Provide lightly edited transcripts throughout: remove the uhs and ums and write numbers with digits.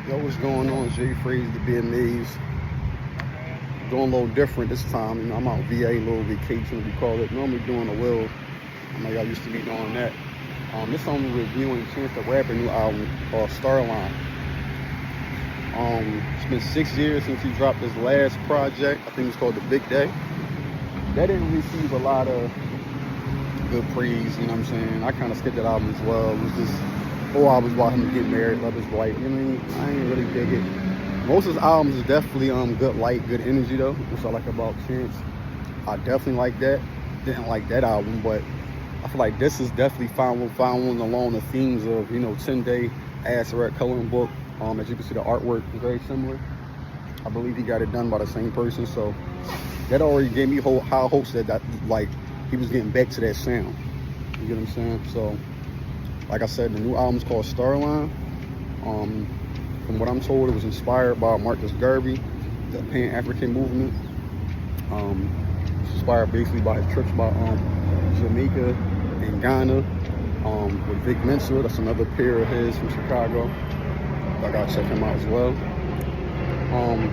Yo, what's going on? Jay Fraser, the Be Amazed. Doing a little different this time. You know, I'm out VA, little vacation, we call it. Normally doing a will. I know y'all used to be doing that. This time we're reviewing Chance the Rapper new album called Starline. It's been 6 years since he dropped his last project. I think it's called The Big Day. That didn't receive a lot of good praise, you know what I'm saying? I kind of skipped that album as well. It was just 4 albums about him getting married, love his wife. You know what I mean? I ain't really dig it. Most of his albums is definitely good light, good energy though, which I like about Chance. I definitely like that. Didn't like that album, but I feel like this is definitely found one along the themes of, you know, 10-day Red coloring book. As you can see, the artwork is very similar. I believe he got it done by the same person, so that already gave me high hopes that like he was getting back to that sound. You get what I'm saying? So, like I said, the new album's called Starline. From what I'm told, it was inspired by Marcus Garvey, the Pan-African movement. It's inspired basically by his trips by Jamaica and Ghana with Vic Mensa. That's another peer of his from Chicago. I gotta check him out as well.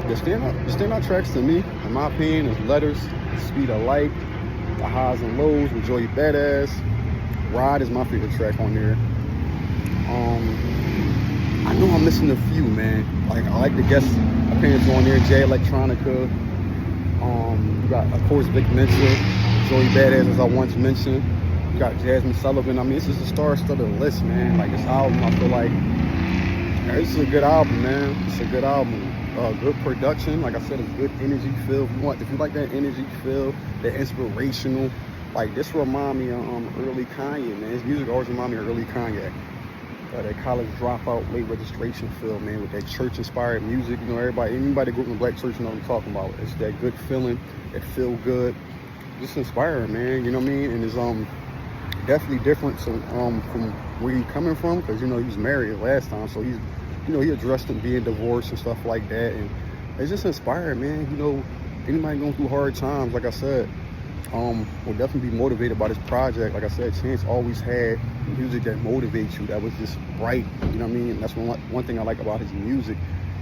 The standout tracks to me, in my opinion, is Letters, Speed of Light, The Highs and Lows with Joey Badass. Ride is my favorite track on there. I know I'm missing a few, man. Like, I like the guest appearance on there, Jay Electronica. You got, of course, Vic Mensa, Joey Badass, as I once mentioned. You got Jasmine Sullivan. I mean, it's just a star-studded list, man. Like, this album, I feel like, this is a good album, man. It's a good album. Good production. Like I said, it's good energy feel. If you like that energy feel, that inspirational, like this remind me of early Kanye, man. His music always remind me of early Kanye. That college dropout, late registration feel, man, with that church-inspired music. You know, anybody grew up in a black church know what I'm talking about. It's that good feeling, that feel good, just inspiring, man. You know what I mean? And it's definitely different from where he's coming from, because you know he was married last time, so he's, you know, he addressed him being divorced and stuff like that, and it's just inspiring, man. You know, anybody going through hard times, like I said, will definitely be motivated by this project. Like I said, Chance always had music that motivates you, that was just bright, you know what I mean? And that's one thing I like about his music.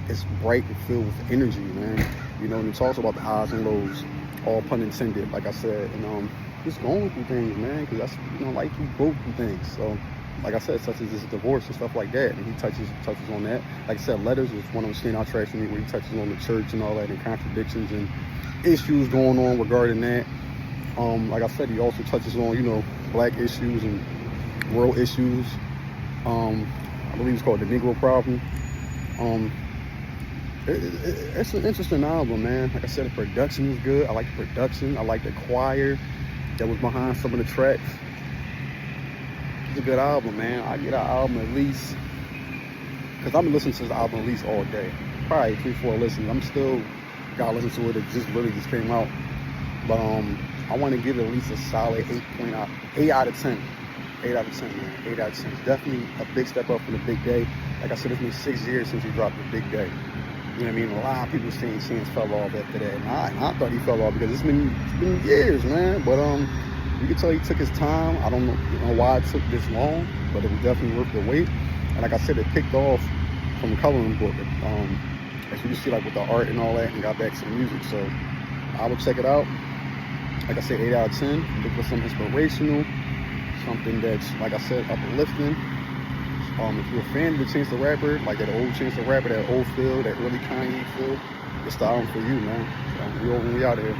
It's bright and filled with energy, man. You know, and it talks about the highs and lows, all pun intended, like I said, and just going through things, man, because that's, you know, like he go through things. So, like I said, such as his divorce and stuff like that, and he touches on that. Like I said, Letters is one of the standout tracks for me, where he touches on the church and all that, and contradictions and issues going on regarding that. Like I said, he also touches on, you know, black issues and world issues. I believe it's called The Negro Problem. It's an interesting album, man. Like I said, the production is good. I like the production. I like the choir that was behind some of the tracks. It's a good album, man. I get an album at least, because I've been listening to this album at least all day. Probably 3-4 listens. I'm still gotta listen to it. It just came out. But I want to give it at least a solid 8 out of 10. 8 out of 10, man. 8 out of 10. It's definitely a big step up from The Big Day. Like I said, it's been 6 years since he dropped The Big Day. You know what I mean? A lot of people saying Chance fell off after that. And I thought he fell off because it's been years, man. But you can tell he took his time. I don't know, why it took this long, but it was definitely worth the wait. And like I said, it picked off from the coloring book. As you can see, like with the art and all that, and got back to the music. So I would check it out. Like I said, 8 out of 10. Look for some inspirational, something that's, like I said, uplifting. If you're a fan of the Chance the Rapper, like that old Chance the Rapper, that old feel, that early Kanye feel, it's the album for you, man. So we out here.